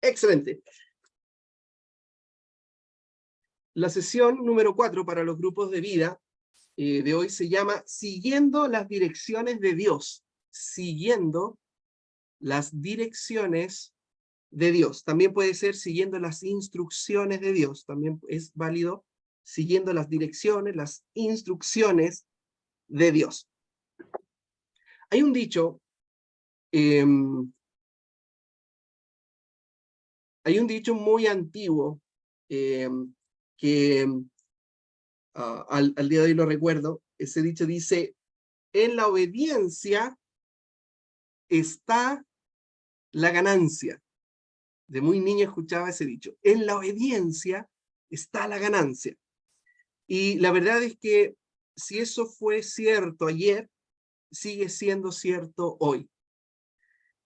Excelente. La sesión número 4 para los grupos de vida de hoy se llama Siguiendo las direcciones de Dios. Siguiendo las direcciones de Dios. También puede ser siguiendo las instrucciones de Dios. También es válido siguiendo las direcciones, las instrucciones de Dios. Hay un dicho, muy antiguo que al día de hoy lo recuerdo. Ese dicho dice: en la obediencia está la ganancia. De muy niño escuchaba ese dicho: en la obediencia está la ganancia. Y la verdad es que si eso fue cierto ayer, sigue siendo cierto hoy.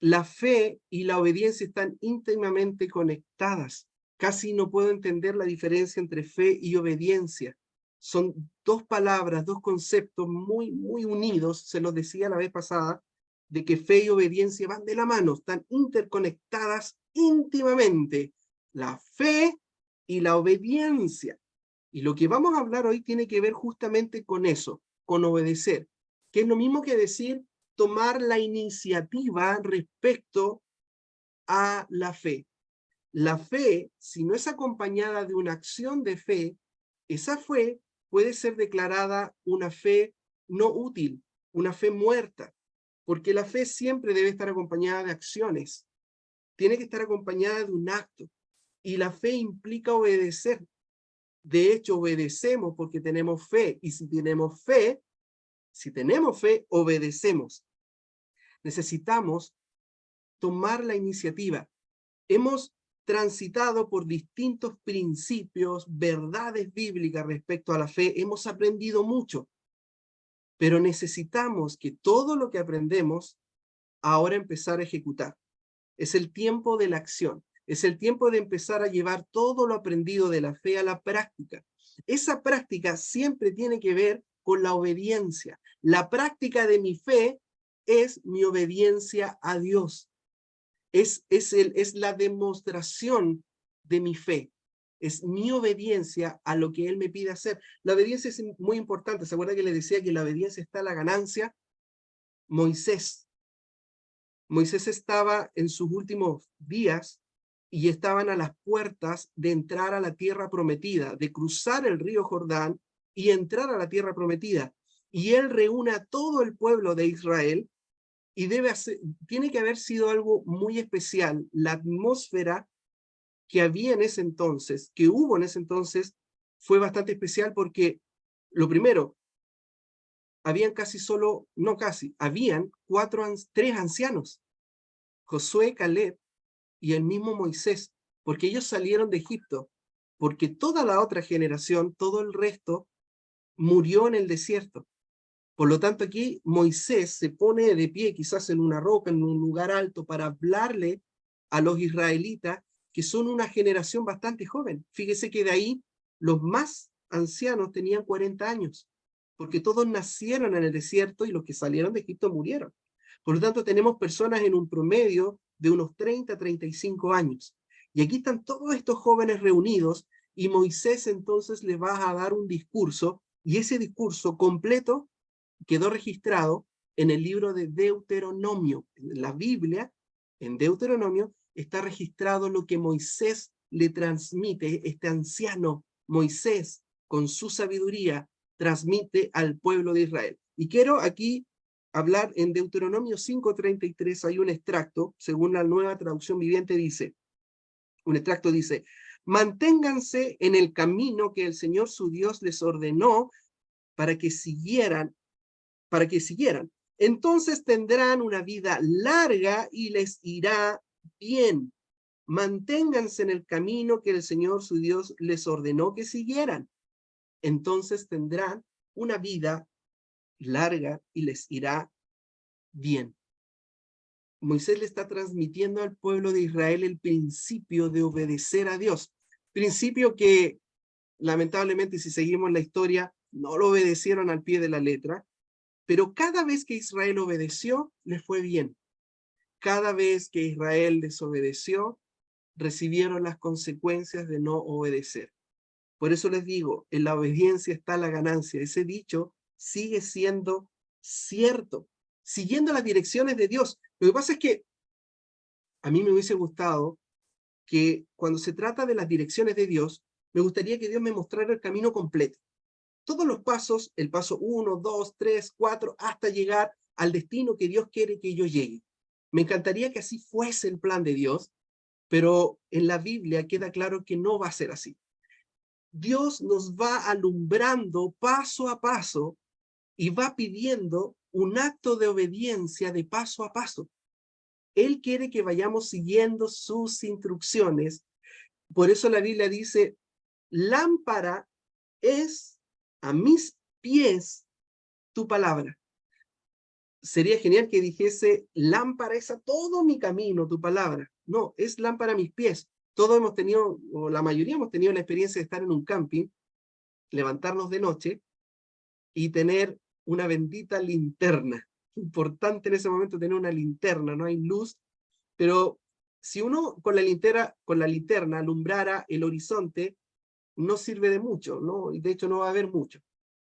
La fe y la obediencia están íntimamente conectadas. Casi no puedo entender la diferencia entre fe y obediencia. Son dos palabras, dos conceptos muy, muy unidos. Se los decía la vez pasada, de que fe y obediencia van de la mano, están interconectadas íntimamente. La fe y la obediencia. Y lo que vamos a hablar hoy tiene que ver justamente con eso, con obedecer, que es lo mismo que decir tomar la iniciativa respecto a la fe. La fe, si no es acompañada de una acción de fe, esa fe puede ser declarada una fe no útil, una fe muerta, porque la fe siempre debe estar acompañada de acciones, tiene que estar acompañada de un acto, y la fe implica obedecer. De hecho, obedecemos porque tenemos fe, y si tenemos fe, obedecemos. Necesitamos tomar la iniciativa. Hemos transitado por distintos principios, verdades bíblicas respecto a la fe, hemos aprendido mucho, pero necesitamos que todo lo que aprendemos ahora empezar a ejecutar. Es el tiempo de la acción, es el tiempo de empezar a llevar todo lo aprendido de la fe a la práctica. Esa práctica siempre tiene que ver con la obediencia. La práctica de mi fe es mi obediencia a Dios. Es la demostración de mi fe. Es mi obediencia a lo que Él me pide hacer. La obediencia es muy importante. ¿Se acuerda que le decía que la obediencia está en la ganancia? Moisés estaba en sus últimos días y estaban a las puertas de entrar a la tierra prometida, de cruzar el río Jordán y entrar a la tierra prometida. Y él reúne a todo el pueblo de Israel y tiene que haber sido algo muy especial. La atmósfera que había en ese entonces, que hubo en ese entonces, fue bastante especial porque, lo primero, habían habían tres ancianos, Josué, Caleb y el mismo Moisés, porque ellos salieron de Egipto, porque toda la otra generación, todo el resto, murió en el desierto. Por lo tanto, aquí Moisés se pone de pie, quizás en una roca, en un lugar alto, para hablarle a los israelitas, que son una generación bastante joven. Fíjese que de ahí los más ancianos tenían 40 años, porque todos nacieron en el desierto y los que salieron de Egipto murieron. Por lo tanto, tenemos personas en un promedio de unos 30 a 35 años. Y aquí están todos estos jóvenes reunidos y Moisés entonces les va a dar un discurso, y ese discurso completo quedó registrado en el libro de Deuteronomio. En la Biblia, en Deuteronomio, está registrado lo que Moisés le transmite, este anciano Moisés, con su sabiduría, transmite al pueblo de Israel. Y quiero aquí hablar en Deuteronomio 5:33, hay un extracto, según la Nueva Traducción Viviente dice, manténganse en el camino que el Señor su Dios les ordenó para que siguieran. Entonces tendrán una vida larga y les irá bien. Manténganse en el camino que el Señor su Dios les ordenó que siguieran. Entonces tendrán una vida larga y les irá bien. Moisés le está transmitiendo al pueblo de Israel el principio de obedecer a Dios. Principio que, lamentablemente, si seguimos la historia, no lo obedecieron al pie de la letra, pero cada vez que Israel obedeció, les fue bien. Cada vez que Israel desobedeció, recibieron las consecuencias de no obedecer. Por eso les digo, en la obediencia está la ganancia. Ese dicho sigue siendo cierto, siguiendo las direcciones de Dios. Lo que pasa es que a mí me hubiese gustado que cuando se trata de las direcciones de Dios, me gustaría que Dios me mostrara el camino completo. Todos los pasos, el paso 1, 2, 3, 4, hasta llegar al destino que Dios quiere que yo llegue. Me encantaría que así fuese el plan de Dios, pero en la Biblia queda claro que no va a ser así. Dios nos va alumbrando paso a paso y va pidiendo un acto de obediencia de paso a paso. Él quiere que vayamos siguiendo sus instrucciones. Por eso la Biblia dice, lámpara es a mis pies tu palabra. Sería genial que dijese, lámpara es a todo mi camino tu palabra. No, es lámpara a mis pies. Todos hemos tenido, o la mayoría hemos tenido la experiencia de estar en un camping, levantarnos de noche y tener una bendita linterna. Importante en ese momento tener una linterna, no hay luz, pero si uno con la linterna alumbrara el horizonte, no sirve de mucho, ¿no? De hecho no va a haber mucho,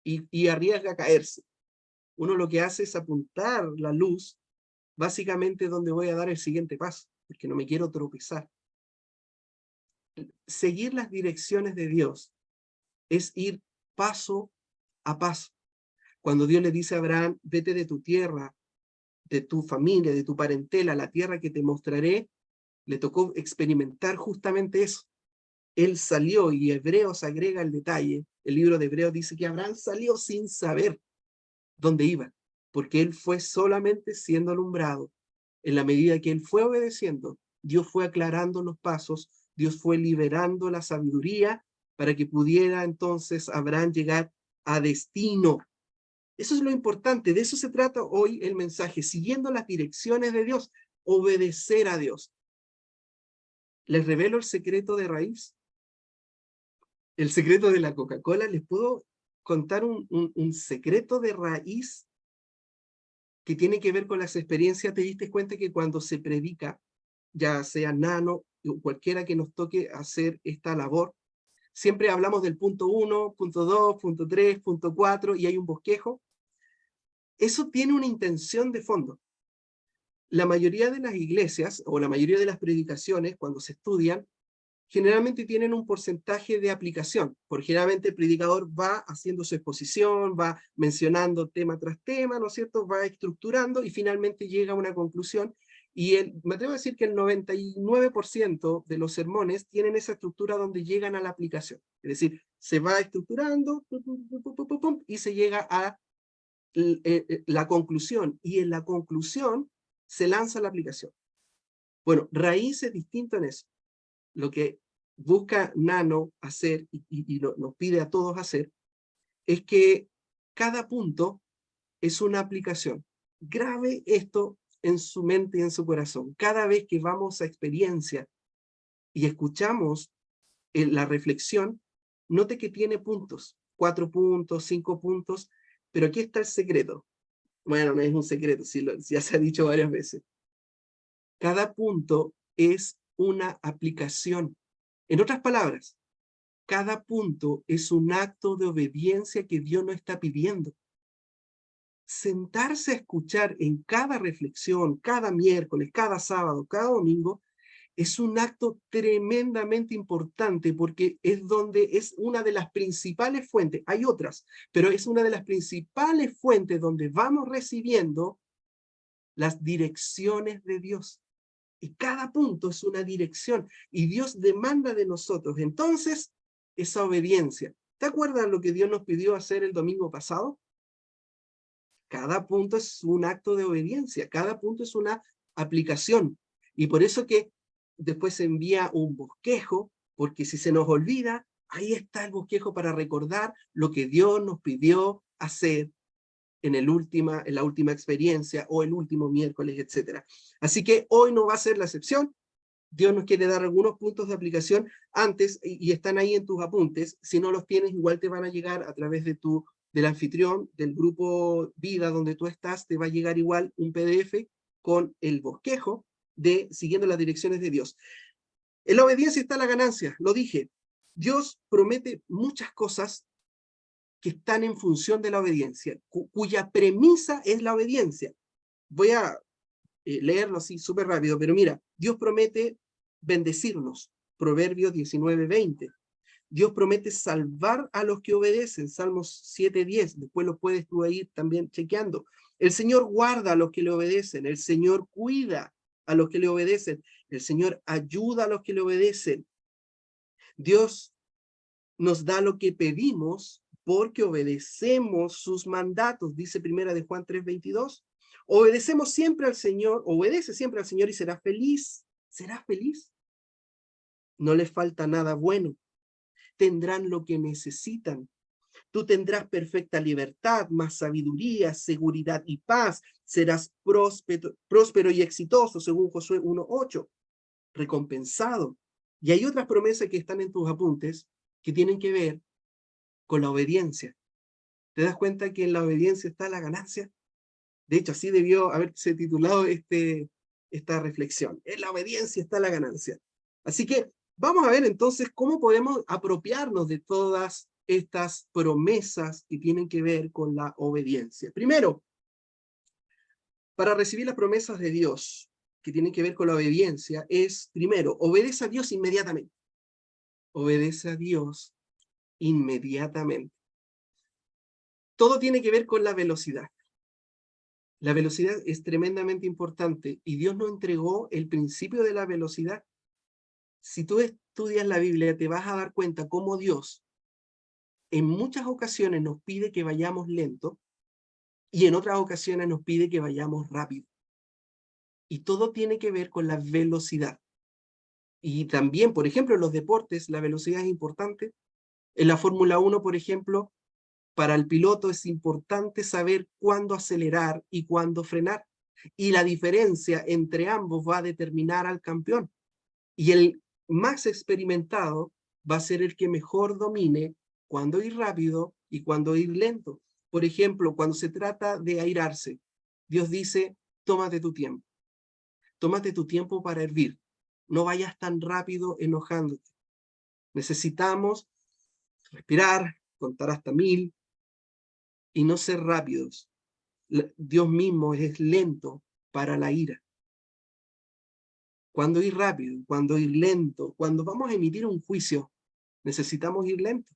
y arriesga a caerse. Uno lo que hace es apuntar la luz, básicamente donde voy a dar el siguiente paso, porque no me quiero tropezar. Seguir las direcciones de Dios es ir paso a paso. Cuando Dios le dice a Abraham, vete de tu tierra, de tu familia, de tu parentela, la tierra que te mostraré, le tocó experimentar justamente eso. Él salió, y Hebreos agrega el detalle, el libro de Hebreos dice que Abraham salió sin saber dónde iba, porque él fue solamente siendo alumbrado. En la medida que él fue obedeciendo, Dios fue aclarando los pasos, Dios fue liberando la sabiduría para que pudiera entonces Abraham llegar a destino. Eso es lo importante, de eso se trata hoy el mensaje, siguiendo las direcciones de Dios, obedecer a Dios. ¿Les revelo el secreto de raíz? El secreto de la Coca-Cola. ¿Les puedo contar un secreto de raíz que tiene que ver con las experiencias? ¿Te diste cuenta que cuando se predica, ya sea Nano o cualquiera que nos toque hacer esta labor, siempre hablamos del punto 1, punto 2, punto 3, punto 4 y hay un bosquejo? Eso tiene una intención de fondo. La mayoría de las iglesias o la mayoría de las predicaciones, cuando se estudian, generalmente tienen un porcentaje de aplicación, porque generalmente el predicador va haciendo su exposición, va mencionando tema tras tema, ¿no es cierto? Va estructurando y finalmente llega a una conclusión. Y me atrevo a decir que el 99% de los sermones tienen esa estructura donde llegan a la aplicación. Es decir, se va estructurando y se llega a la conclusión. Y en la conclusión se lanza la aplicación. Bueno, raíz es distinto en eso. Lo que busca Nano hacer y nos pide a todos hacer es que cada punto es una aplicación. Grabe esto en su mente y en su corazón. Cada vez que vamos a experiencia y escuchamos la reflexión, note que tiene puntos, 4 puntos, 5 puntos, pero aquí está el secreto. Bueno, no es un secreto, ya se ha dicho varias veces. Cada punto es una aplicación. En otras palabras, cada punto es un acto de obediencia que Dios nos está pidiendo. Sentarse a escuchar en cada reflexión, cada miércoles, cada sábado, cada domingo, es un acto tremendamente importante porque es una de las principales fuentes, hay otras, pero es una de las principales fuentes donde vamos recibiendo las direcciones de Dios. Y cada punto es una dirección y Dios demanda de nosotros entonces esa obediencia. ¿Te acuerdas lo que Dios nos pidió hacer el domingo pasado? Cada punto es un acto de obediencia, cada punto es una aplicación. Y por eso que después se envía un bosquejo, porque si se nos olvida, ahí está el bosquejo para recordar lo que Dios nos pidió hacer en la última experiencia o el último miércoles, etc. Así que hoy no va a ser la excepción. Dios nos quiere dar algunos puntos de aplicación antes y están ahí en tus apuntes. Si no los tienes, igual te van a llegar a través del anfitrión, del grupo Vida donde tú estás, te va a llegar igual un PDF con el bosquejo de Siguiendo las Direcciones de Dios. En la obediencia está la ganancia, lo dije. Dios promete muchas cosas que están en función de la obediencia, cuya premisa es la obediencia. Voy a leerlo así súper rápido, pero mira, Dios promete bendecirnos, Proverbios 19:20. Dios promete salvar a los que obedecen, Salmos 7:10, después lo puedes tú ir también chequeando. El Señor guarda a los que le obedecen, el Señor cuida a los que le obedecen, el Señor ayuda a los que le obedecen. Dios nos da lo que pedimos porque obedecemos sus mandatos, dice Primera de Juan 3:22. Obedecemos siempre al Señor, obedece siempre al Señor y será feliz. ¿Será feliz? No les falta nada bueno. Tendrán lo que necesitan. Tú tendrás perfecta libertad, más sabiduría, seguridad y paz. Serás próspero y exitoso, según Josué 1:8. Recompensado. Y hay otras promesas que están en tus apuntes que tienen que ver con la obediencia. ¿Te das cuenta que en la obediencia está la ganancia? De hecho, así debió haberse titulado esta reflexión. En la obediencia está la ganancia. Así que vamos a ver entonces cómo podemos apropiarnos de todas estas promesas que tienen que ver con la obediencia. Primero, para recibir las promesas de Dios que tienen que ver con la obediencia, es, primero, obedece a Dios inmediatamente. Obedece a Dios inmediatamente. Todo tiene que ver con la velocidad. La velocidad es tremendamente importante y Dios nos entregó el principio de la velocidad. Si tú estudias la Biblia, te vas a dar cuenta cómo Dios en muchas ocasiones nos pide que vayamos lento y en otras ocasiones nos pide que vayamos rápido. Y todo tiene que ver con la velocidad. Y también, por ejemplo, en los deportes, la velocidad es importante. En la Fórmula 1, por ejemplo, para el piloto es importante saber cuándo acelerar y cuándo frenar. Y la diferencia entre ambos va a determinar al campeón. Y el más experimentado va a ser el que mejor domine cuándo ir rápido y cuándo ir lento. Por ejemplo, cuando se trata de airarse, Dios dice, tómate tu tiempo. Tómate tu tiempo para hervir. No vayas tan rápido enojándote. Necesitamos respirar, contar hasta 1000 y no ser rápidos. Dios mismo es lento para la ira. Cuando ir rápido, cuando ir lento, cuando vamos a emitir un juicio, necesitamos ir lento.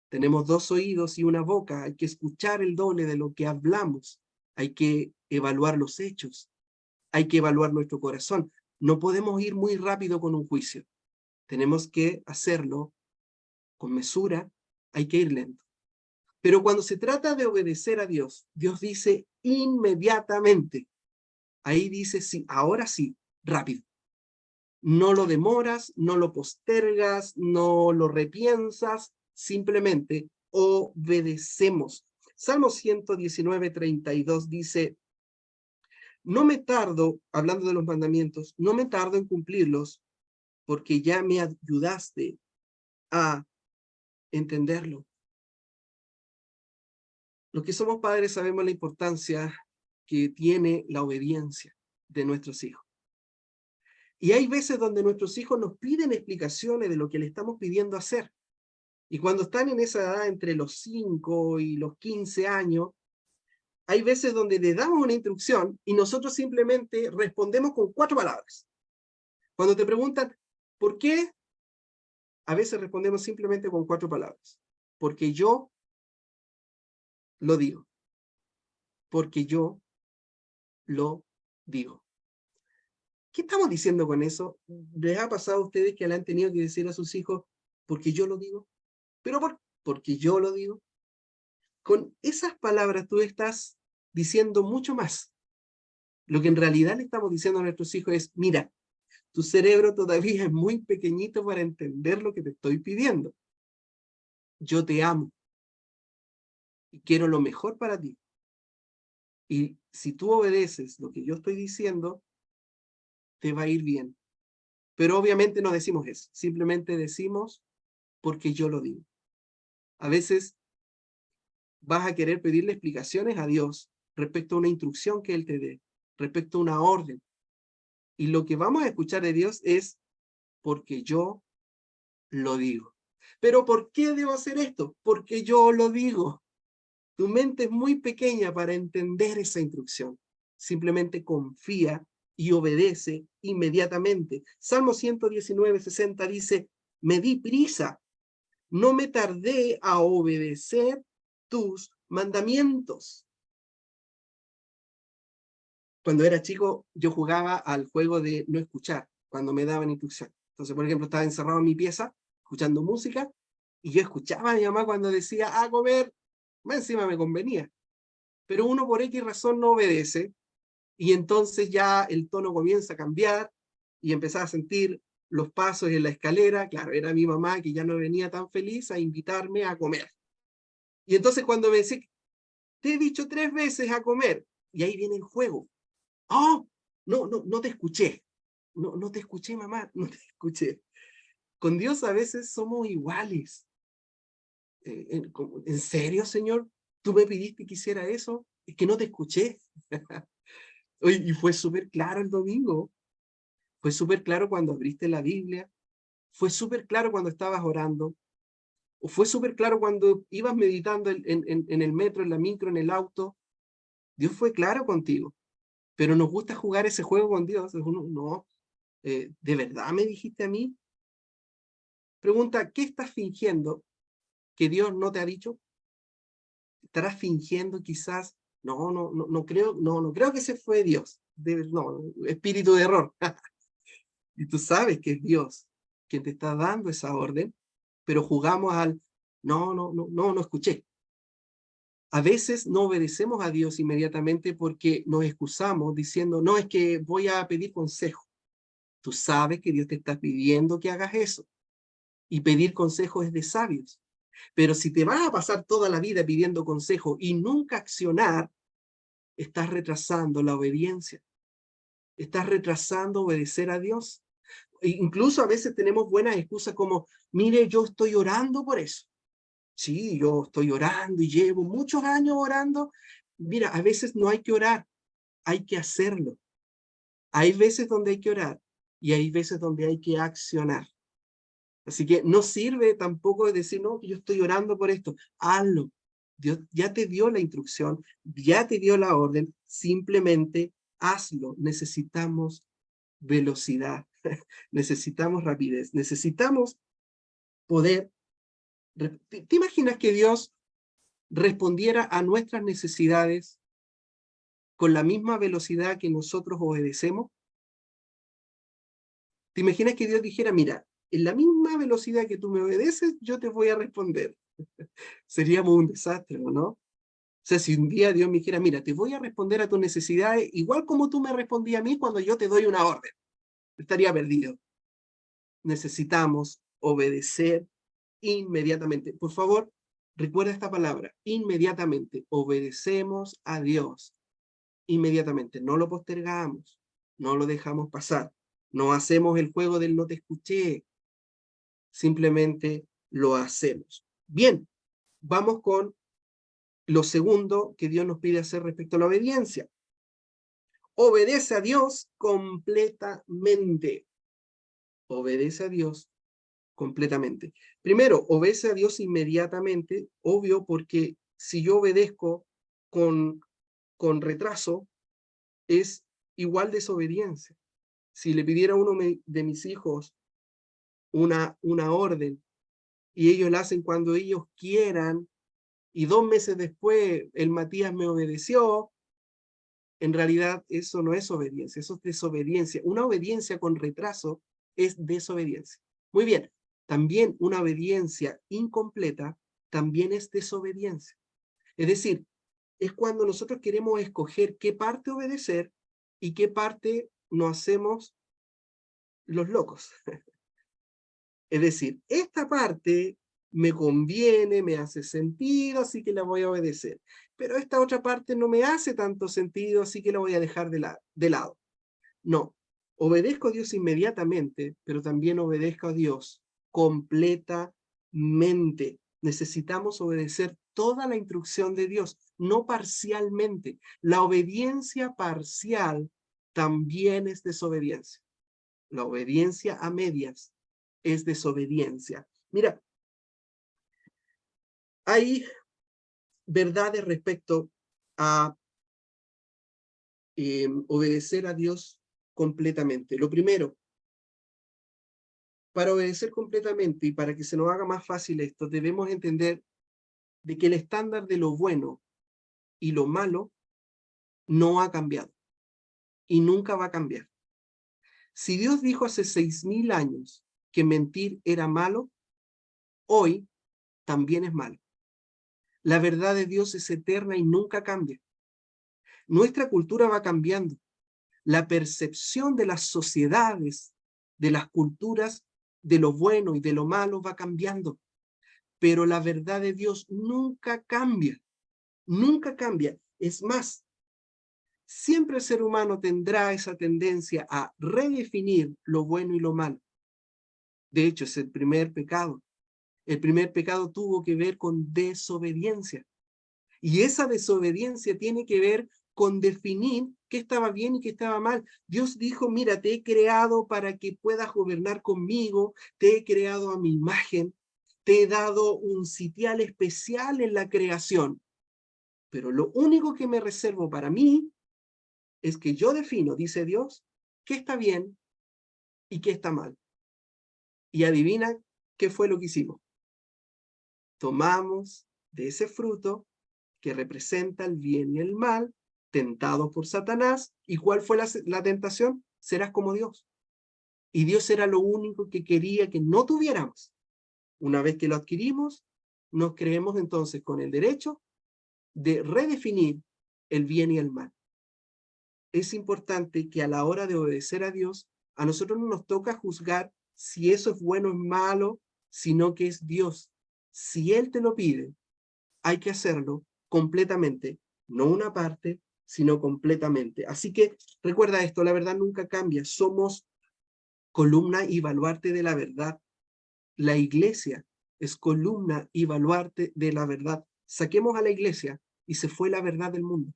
Tenemos 2 oídos y una boca, hay que escuchar el doble de lo que hablamos, hay que evaluar los hechos, hay que evaluar nuestro corazón. No podemos ir muy rápido con un juicio. Tenemos que hacerlo con mesura, hay que ir lento. Pero cuando se trata de obedecer a Dios, Dios dice inmediatamente. Ahí dice, sí, ahora sí, rápido. No lo demoras, no lo postergas, no lo repiensas, simplemente obedecemos. Salmo 119:32 dice, no me tardo, hablando de los mandamientos, no me tardo en cumplirlos, porque ya me ayudaste a entenderlo. Los que somos padres sabemos la importancia que tiene la obediencia de nuestros hijos. Y hay veces donde nuestros hijos nos piden explicaciones de lo que le estamos pidiendo hacer. Y cuando están en esa edad entre los 5 y los 15 años, hay veces donde le damos una instrucción y nosotros simplemente respondemos con 4 palabras. Cuando te preguntan, ¿por qué? A veces respondemos simplemente con 4 palabras. Porque yo lo digo. Porque yo lo digo. ¿Qué estamos diciendo con eso? ¿Les ha pasado a ustedes que le han tenido que decir a sus hijos, porque yo lo digo? ¿Pero porque yo lo digo? Con esas palabras tú estás diciendo mucho más. Lo que en realidad le estamos diciendo a nuestros hijos es, mira, tu cerebro todavía es muy pequeñito para entender lo que te estoy pidiendo. Yo te amo y quiero lo mejor para ti. Y si tú obedeces lo que yo estoy diciendo, te va a ir bien. Pero obviamente no decimos eso, simplemente decimos porque yo lo digo. A veces vas a querer pedirle explicaciones a Dios respecto a una instrucción que Él te dé, respecto a una orden. Y lo que vamos a escuchar de Dios es porque yo lo digo. ¿Pero por qué debo hacer esto? Porque yo lo digo. Tu mente es muy pequeña para entender esa instrucción. Simplemente confía y obedece inmediatamente. Salmo 119:60 dice, me di prisa, no me tardé a obedecer tus mandamientos. Cuando era chico, yo jugaba al juego de no escuchar, cuando me daban instrucción. Entonces, por ejemplo, estaba encerrado en mi pieza, escuchando música, y yo escuchaba a mi mamá cuando decía, a comer, más encima me convenía. Pero uno por X razón no obedece, y entonces ya el tono comienza a cambiar, y empezaba a sentir los pasos en la escalera. Claro, era mi mamá que ya no venía tan feliz a invitarme a comer. Y entonces cuando me decía, te he dicho 3 veces a comer, y ahí viene el juego. ¡Oh! No te escuché. No te escuché, mamá, no te escuché. Con Dios a veces somos iguales. ¿En serio, Señor? ¿Tú me pidiste que hiciera eso? Es que no te escuché. Oye, y fue súper claro el domingo. Fue súper claro cuando abriste la Biblia. Fue súper claro cuando estabas orando. O fue súper claro cuando ibas meditando en el metro, en la micro, en el auto. Dios fue claro contigo. Pero nos gusta jugar ese juego con Dios. No, ¿de verdad me dijiste a mí? Pregunta, ¿qué estás fingiendo que Dios no te ha dicho? ¿Estarás fingiendo quizás? No creo que ese fue Dios. No, espíritu de error. Y tú sabes que es Dios quien te está dando esa orden, pero jugamos al, no escuché. A veces no obedecemos a Dios inmediatamente porque nos excusamos diciendo, no, es que voy a pedir consejo. Tú sabes que Dios te está pidiendo que hagas eso. Y pedir consejo es de sabios. Pero si te vas a pasar toda la vida pidiendo consejo y nunca accionar, estás retrasando la obediencia. Estás retrasando obedecer a Dios. E incluso a veces tenemos buenas excusas como, mire, yo estoy orando por eso. Sí, yo estoy orando y llevo muchos años orando. Mira, a veces no hay que orar, hay que hacerlo. Hay veces donde hay que orar y hay veces donde hay que accionar. Así que no sirve tampoco de decir, no, yo estoy orando por esto. Hazlo. Dios ya te dio la instrucción, ya te dio la orden, simplemente hazlo. Necesitamos velocidad, necesitamos rapidez, necesitamos poder. ¿Te imaginas que Dios respondiera a nuestras necesidades con la misma velocidad que nosotros obedecemos? ¿Te imaginas que Dios dijera, mira, en la misma velocidad que tú me obedeces, yo te voy a responder? Seríamos un desastre, ¿o no? O sea, si un día Dios me dijera, mira, te voy a responder a tus necesidades igual como tú me respondías a mí cuando yo te doy una orden, estaría perdido. Necesitamos obedecer inmediatamente. Por favor, recuerda esta palabra, inmediatamente. Obedecemos a Dios inmediatamente. No lo postergamos, no lo dejamos pasar. No hacemos el juego del no te escuché, simplemente lo hacemos. Bien, vamos con lo segundo que Dios nos pide hacer respecto a la obediencia. Obedece a Dios completamente. Obedece a Dios completamente. Primero, obedece a Dios inmediatamente, obvio, porque si yo obedezco con, con retraso, es igual desobediencia. Si le pidiera a uno de mis hijos una orden y ellos la hacen cuando ellos quieran, y 2 meses después el Matías me obedeció, en realidad eso no es obediencia, eso es desobediencia. Una obediencia con retraso es desobediencia. Muy bien, también una obediencia incompleta también es desobediencia. Es decir, es cuando nosotros queremos escoger qué parte obedecer y qué parte nos hacemos los locos. Es decir, esta parte me conviene, me hace sentido, así que la voy a obedecer. Pero esta otra parte no me hace tanto sentido, así que la voy a dejar de lado. No, obedezco a Dios inmediatamente, pero también obedezco a Dios completamente. Necesitamos obedecer toda la instrucción de Dios, no parcialmente. La obediencia parcial también es desobediencia. La obediencia a medias es desobediencia. Mira, hay verdades respecto a obedecer a Dios completamente. Lo primero, para obedecer completamente y para que se nos haga más fácil esto, debemos entender de que el estándar de lo bueno y lo malo no ha cambiado y nunca va a cambiar. Si Dios dijo hace 6.000 años que mentir era malo, hoy también es malo. La verdad de Dios es eterna y nunca cambia. Nuestra cultura va cambiando. La percepción de las sociedades, de las culturas, de lo bueno y de lo malo va cambiando. Pero la verdad de Dios nunca cambia. Nunca cambia. Es más, siempre el ser humano tendrá esa tendencia a redefinir lo bueno y lo malo. De hecho, es el primer pecado. El primer pecado tuvo que ver con desobediencia. Y esa desobediencia tiene que ver con definir qué estaba bien y qué estaba mal. Dios dijo, mira, te he creado para que puedas gobernar conmigo, te he creado a mi imagen, te he dado un sitial especial en la creación. Pero lo único que me reservo para mí es que yo defino, dice Dios, qué está bien y qué está mal. Y adivina qué fue lo que hicimos. Tomamos de ese fruto que representa el bien y el mal, tentados por Satanás. ¿Y cuál fue la tentación? Serás como Dios. Y Dios era lo único que quería que no tuviéramos. Una vez que lo adquirimos, nos creemos entonces con el derecho de redefinir el bien y el mal. Es importante que a la hora de obedecer a Dios, a nosotros no nos toca juzgar si eso es bueno o es malo, sino que es Dios. Si Él te lo pide, hay que hacerlo completamente, no una parte, sino completamente. Así que recuerda esto, la verdad nunca cambia, somos columna y baluarte de la verdad. La iglesia es columna y baluarte de la verdad. Saquemos a la iglesia y se fue la verdad del mundo.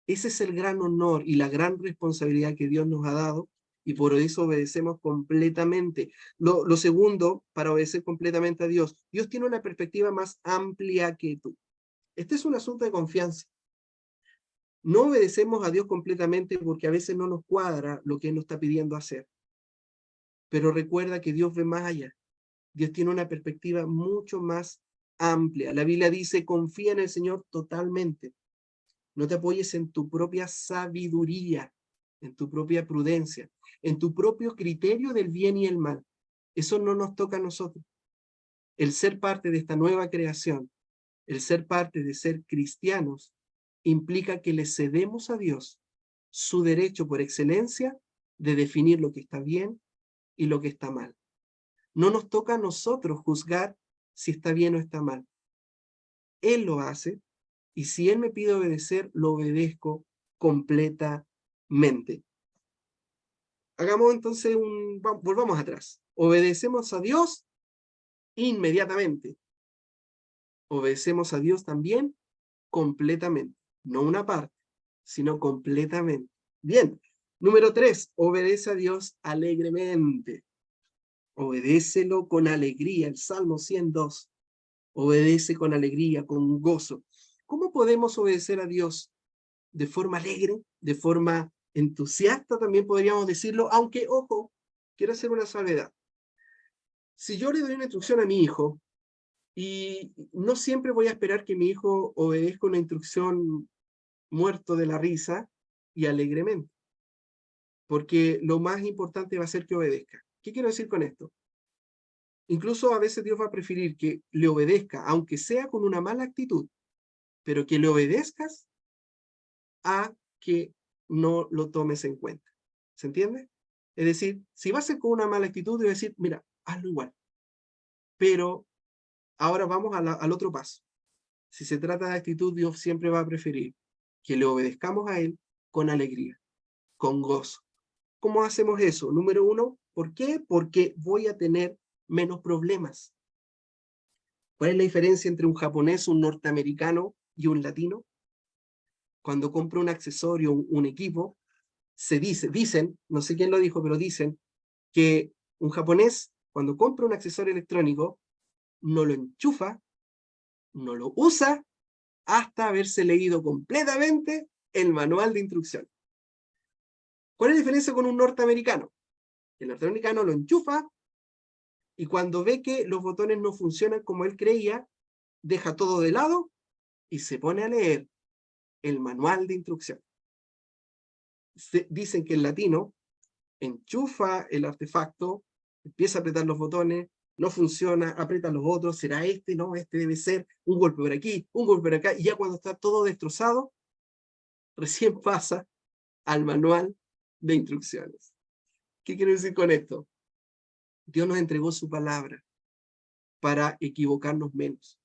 Ese es el gran honor y la gran responsabilidad que Dios nos ha dado y por eso obedecemos completamente. Lo segundo, para obedecer completamente a Dios, Dios tiene una perspectiva más amplia que tú. Este es un asunto de confianza. No obedecemos a Dios completamente porque a veces no nos cuadra lo que Él nos está pidiendo hacer. Pero recuerda que Dios ve más allá. Dios tiene una perspectiva mucho más amplia. La Biblia dice, confía en el Señor totalmente. No te apoyes en tu propia sabiduría, en tu propia prudencia, en tu propio criterio del bien y el mal. Eso no nos toca a nosotros. El ser parte de esta nueva creación, el ser parte de ser cristianos, implica que le cedemos a Dios su derecho por excelencia de definir lo que está bien y lo que está mal. No nos toca a nosotros juzgar si está bien o está mal. Él lo hace, y si Él me pide obedecer, lo obedezco completamente. Hagamos entonces volvamos atrás. Obedecemos a Dios inmediatamente. Obedecemos a Dios también completamente. No una parte, sino completamente. Bien. Número 3, obedece a Dios alegremente. Obedécelo con alegría. El Salmo 102. Obedece con alegría, con gozo. ¿Cómo podemos obedecer a Dios? De forma alegre, de forma entusiasta, también podríamos decirlo, aunque, ojo, quiero hacer una salvedad. Si yo le doy una instrucción a mi hijo, y no siempre voy a esperar que mi hijo obedezca una instrucción muerto de la risa y alegremente, porque lo más importante va a ser que obedezca. ¿Qué quiero decir con esto? Incluso a veces Dios va a preferir que le obedezca, aunque sea con una mala actitud, pero que le obedezcas a que no lo tomes en cuenta. ¿Se entiende? Es decir, si va a ser con una mala actitud, debe decir, mira, hazlo igual. Pero ahora vamos al otro paso. Si se trata de actitud, Dios siempre va a preferir que le obedezcamos a Él con alegría, con gozo. ¿Cómo hacemos eso? Número 1, ¿por qué? Porque voy a tener menos problemas. ¿Cuál es la diferencia entre un japonés, un norteamericano y un latino? Cuando compro un accesorio, un equipo, dicen, no sé quién lo dijo, pero dicen que Un japonés, cuando compra un accesorio electrónico, no lo enchufa, no lo usa, hasta haberse leído completamente el manual de instrucción. ¿Cuál es la diferencia con un norteamericano? El norteamericano lo enchufa y cuando ve que los botones no funcionan como él creía, deja todo de lado y se pone a leer el manual de instrucción. Dicen que el latino enchufa el artefacto, empieza a apretar los botones, no funciona, aprieta los otros, será este, no, este debe ser, un golpe por aquí, un golpe por acá, y ya cuando está todo destrozado, recién pasa al manual de instrucciones. ¿Qué quiero decir con esto? Dios nos entregó su palabra para equivocarnos menos.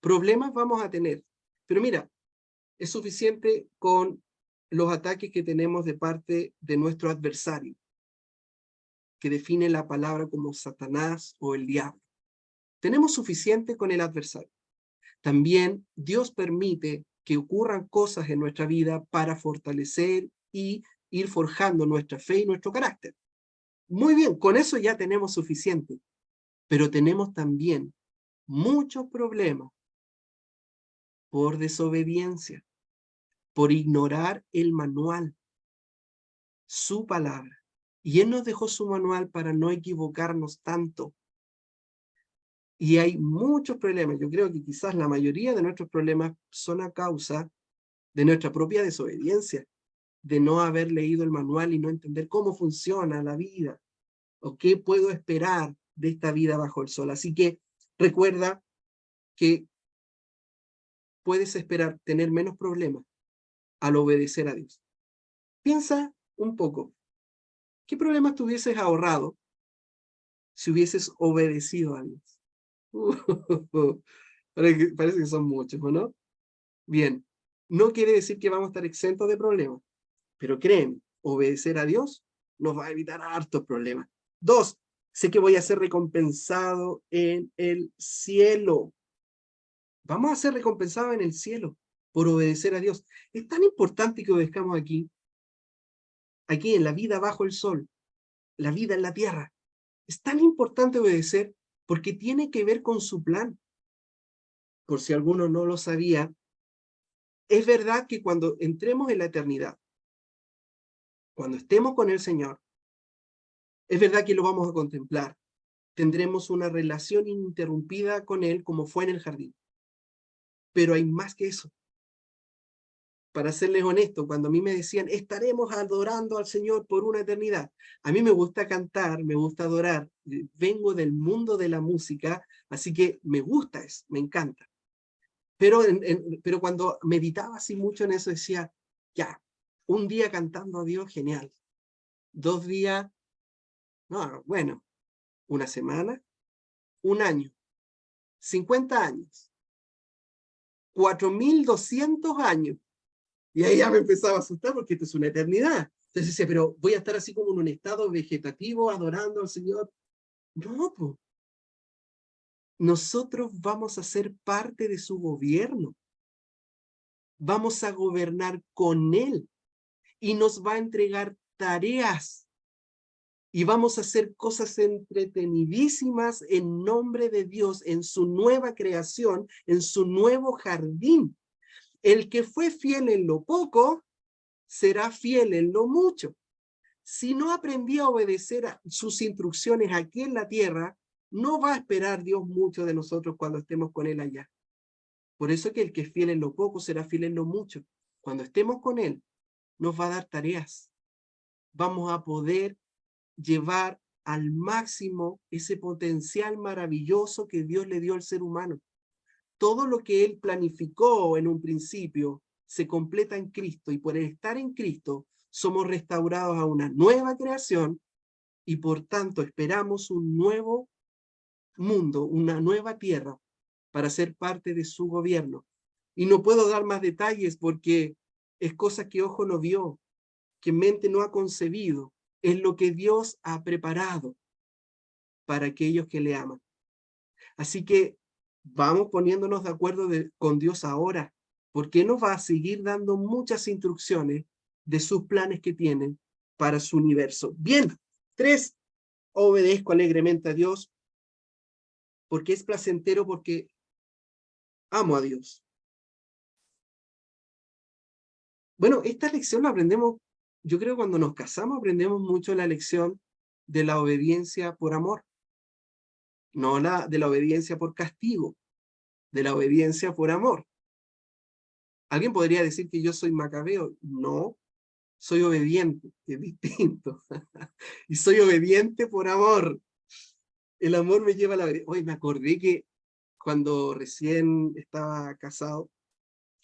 Problemas vamos a tener, pero mira, es suficiente con los ataques que tenemos de parte de nuestro adversario, que define la palabra como Satanás o el diablo. Tenemos suficiente con el adversario. También Dios permite que ocurran cosas en nuestra vida para fortalecer y ir forjando nuestra fe y nuestro carácter. Muy bien, con eso ya tenemos suficiente, pero tenemos también muchos problemas por desobediencia, por ignorar el manual, su palabra. Y Él nos dejó su manual para no equivocarnos tanto. Y hay muchos problemas. Yo creo que quizás la mayoría de nuestros problemas son a causa de nuestra propia desobediencia, de no haber leído el manual y no entender cómo funciona la vida o qué puedo esperar de esta vida bajo el sol. Así que recuerda que puedes esperar tener menos problemas al obedecer a Dios. Piensa un poco, ¿qué problemas te hubieses ahorrado si hubieses obedecido a Dios? Parece que son muchos, ¿o no? Bien, no quiere decir que vamos a estar exentos de problemas, pero créeme, obedecer a Dios nos va a evitar hartos problemas. 2, sé que voy a ser recompensado en el cielo. Vamos a ser recompensados en el cielo por obedecer a Dios. Es tan importante que obedezcamos aquí en la vida bajo el sol, la vida en la tierra. Es tan importante obedecer porque tiene que ver con su plan. Por si alguno no lo sabía, es verdad que cuando entremos en la eternidad, cuando estemos con el Señor, es verdad que lo vamos a contemplar. Tendremos una relación ininterrumpida con Él como fue en el jardín. Pero hay más que eso. Para serles honesto, cuando a mí me decían, estaremos adorando al Señor por una eternidad, a mí me gusta cantar, me gusta adorar, vengo del mundo de la música, así que me gusta eso, me encanta. Pero cuando meditaba así mucho en eso, decía, ya, un día cantando a Dios, genial. 2 días, no, bueno, una semana, un año, 50 años, 4.200 años. Y ahí ya me empezaba a asustar porque esto es una eternidad. Entonces decía, pero voy a estar así como en un estado vegetativo adorando al Señor. No, pues. Nosotros vamos a ser parte de su gobierno. Vamos a gobernar con Él y nos va a entregar tareas y vamos a hacer cosas entretenidísimas en nombre de Dios, en su nueva creación, en su nuevo jardín. El que fue fiel en lo poco, será fiel en lo mucho. Si no aprendí a obedecer a sus instrucciones aquí en la tierra, no va a esperar Dios mucho de nosotros cuando estemos con Él allá. Por eso que el que es fiel en lo poco será fiel en lo mucho. Cuando estemos con Él, nos va a dar tareas. Vamos a poder llevar al máximo ese potencial maravilloso que Dios le dio al ser humano. Todo lo que Él planificó en un principio se completa en Cristo y por estar en Cristo somos restaurados a una nueva creación y por tanto esperamos un nuevo mundo, una nueva tierra para ser parte de su gobierno. Y no puedo dar más detalles porque es cosa que ojo no vio, que mente no ha concebido, es lo que Dios ha preparado para aquellos que le aman. Así que vamos poniéndonos de acuerdo con Dios ahora, porque nos va a seguir dando muchas instrucciones de sus planes que tienen para su universo. Bien, 3, obedezco alegremente a Dios, porque es placentero, porque amo a Dios. Bueno, esta lección la aprendemos, yo creo que cuando nos casamos aprendemos mucho la lección de la obediencia por amor, no de la obediencia por castigo, de la obediencia por amor. ¿Alguien podría decir que yo soy macabeo? No, soy obediente, que es distinto. Y soy obediente por amor. El amor me lleva a la obediencia. Hoy me acordé que cuando recién estaba casado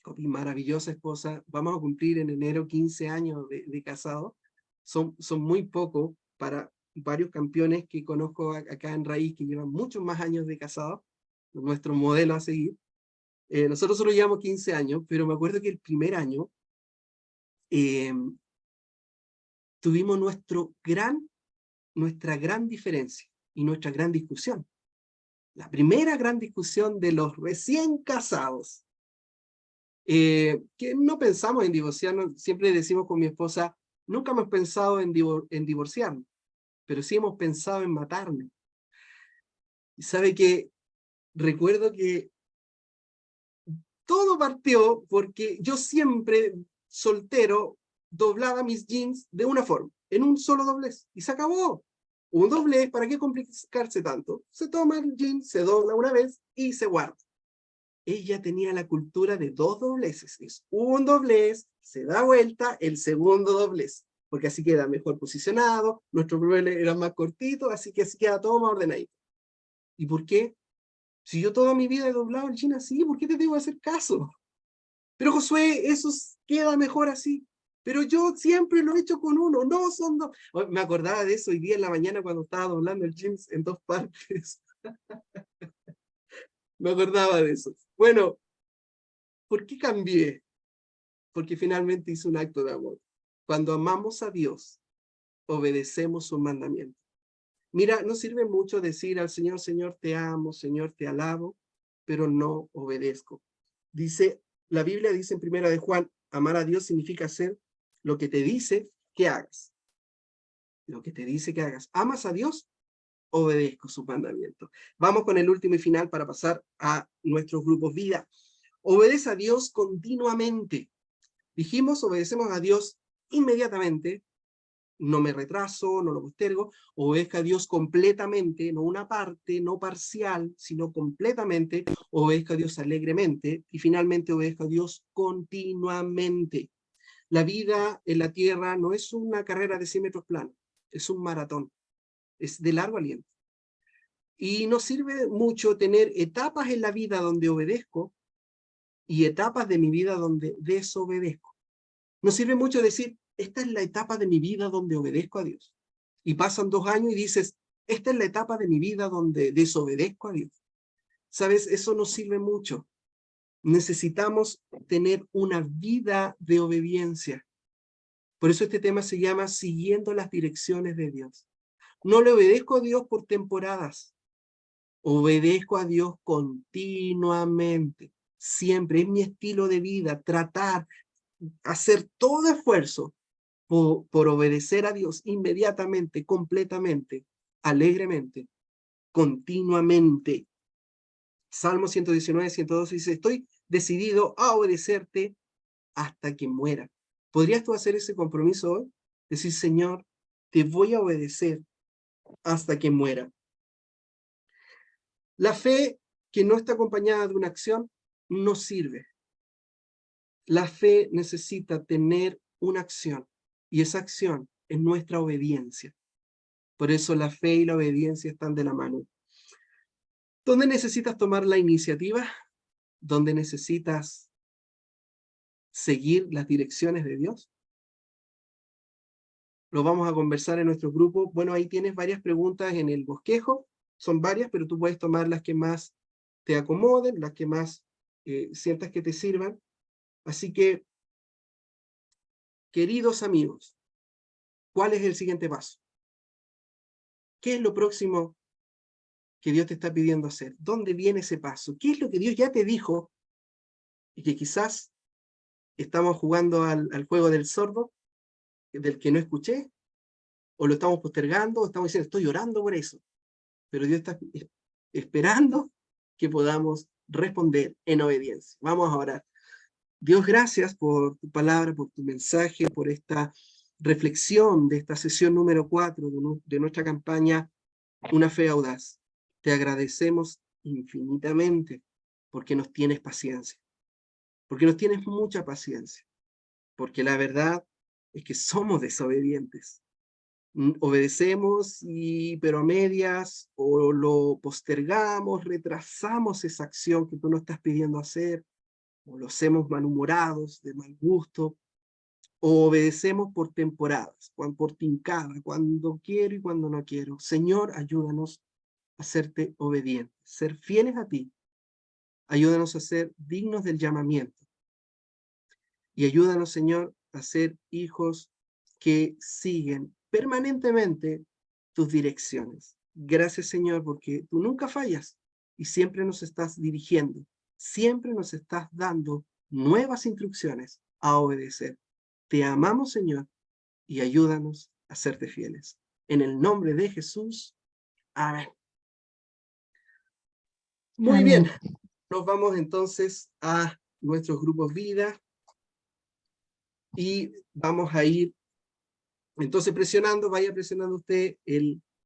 con mi maravillosa esposa, vamos a cumplir en enero 15 años de casado. Son muy pocos para varios campeones que conozco acá en Raíz, que llevan muchos más años de casado, nuestro modelo a seguir. Nosotros solo llevamos 15 años, pero me acuerdo que el primer año eh, tuvimos nuestra gran diferencia y nuestra gran discusión. La primera gran discusión de los recién casados. Que no pensamos en divorciarnos, siempre decimos con mi esposa, nunca hemos pensado en divorciarnos, pero sí hemos pensado en matarnos. Y sabe que recuerdo que todo partió porque yo siempre, soltero, doblaba mis jeans de una forma, en un solo doblez, y se acabó. Un doblez, ¿para qué complicarse tanto? Se toma el jean, se dobla una vez y se guarda. Ella tenía la cultura de dos dobleces. Es un doblez, se da vuelta, el segundo doblez, porque así queda mejor posicionado, nuestro primer era más cortito, así que así queda todo más ordenadito. ¿Y por qué? Si yo toda mi vida he doblado el jean así, ¿por qué te debo hacer caso? Pero Josué, eso queda mejor así. Pero yo siempre lo he hecho con uno, no son dos. Me acordaba de eso hoy día en la mañana cuando estaba doblando el jeans en dos partes. Me acordaba de eso. Bueno, ¿por qué cambié? Porque finalmente hice un acto de amor. Cuando amamos a Dios, obedecemos sus mandamientos. Mira, no sirve mucho decir al Señor, Señor, te amo, Señor, te alabo, pero no obedezco. Dice, la Biblia dice en Primera de Juan, amar a Dios significa hacer lo que te dice que hagas. Lo que te dice que hagas. ¿Amas a Dios? Obedezco sus mandamientos. Vamos con el último y final para pasar a nuestros grupos vida. Obedece a Dios continuamente. Dijimos, obedecemos a Dios inmediatamente, no me retraso, no lo postergo, obedezca a Dios completamente, no una parte, no parcial, sino completamente, obedezca a Dios alegremente, y finalmente obedezca a Dios continuamente. La vida en la tierra no es una carrera de 100 metros planos, es un maratón, es de largo aliento. Y nos sirve mucho tener etapas en la vida donde obedezco y etapas de mi vida donde desobedezco. Nos sirve mucho decir, esta es la etapa de mi vida donde obedezco a Dios. Y pasan 2 años y dices, esta es la etapa de mi vida donde desobedezco a Dios. ¿Sabes? Eso nos sirve mucho. Necesitamos tener una vida de obediencia. Por eso este tema se llama Siguiendo las direcciones de Dios. No le obedezco a Dios por temporadas. Obedezco a Dios continuamente. Siempre es mi estilo de vida, tratar, hacer todo esfuerzo por obedecer a Dios inmediatamente, completamente, alegremente, continuamente. Salmo 119, 112 dice, estoy decidido a obedecerte hasta que muera. ¿Podrías tú hacer ese compromiso hoy? Decir, Señor, te voy a obedecer hasta que muera. La fe que no está acompañada de una acción no sirve. La fe necesita tener una acción, y esa acción es nuestra obediencia. Por eso la fe y la obediencia están de la mano. ¿Dónde necesitas tomar la iniciativa? ¿Dónde necesitas seguir las direcciones de Dios? Lo vamos a conversar en nuestro grupo. Bueno, ahí tienes varias preguntas en el bosquejo. Son varias, pero tú puedes tomar las que más te acomoden, las que más sientas que te sirvan. Así que, queridos amigos, ¿cuál es el siguiente paso? ¿Qué es lo próximo que Dios te está pidiendo hacer? ¿Dónde viene ese paso? ¿Qué es lo que Dios ya te dijo y que quizás estamos jugando al juego del sordo, del que no escuché? o lo estamos postergando, o estamos diciendo, estoy orando por eso. Pero Dios está esperando que podamos responder en obediencia. Vamos a orar. Dios, gracias por tu palabra, por tu mensaje, por esta reflexión de esta sesión número 4 de nuestra campaña Una Fe Audaz. Te agradecemos infinitamente porque nos tienes paciencia, porque nos tienes mucha paciencia, porque la verdad es que somos desobedientes. Obedecemos, pero a medias, o lo postergamos, retrasamos esa acción que tú nos estás pidiendo hacer, o lo hacemos malhumorados, de mal gusto, o obedecemos por temporadas, por tincada, cuando quiero y cuando no quiero. Señor, ayúdanos a serte obedientes, ser fieles a ti. Ayúdanos a ser dignos del llamamiento. Y ayúdanos, Señor, a ser hijos que siguen permanentemente tus direcciones. Gracias, Señor, porque tú nunca fallas y siempre nos estás dirigiendo, siempre nos estás dando nuevas instrucciones a obedecer. Te amamos, Señor, y ayúdanos a serte fieles. En el nombre de Jesús. Amén. Muy bien, Amén. nos vamos entonces a nuestros grupos vida y vamos a ir entonces presionando, vaya presionando usted el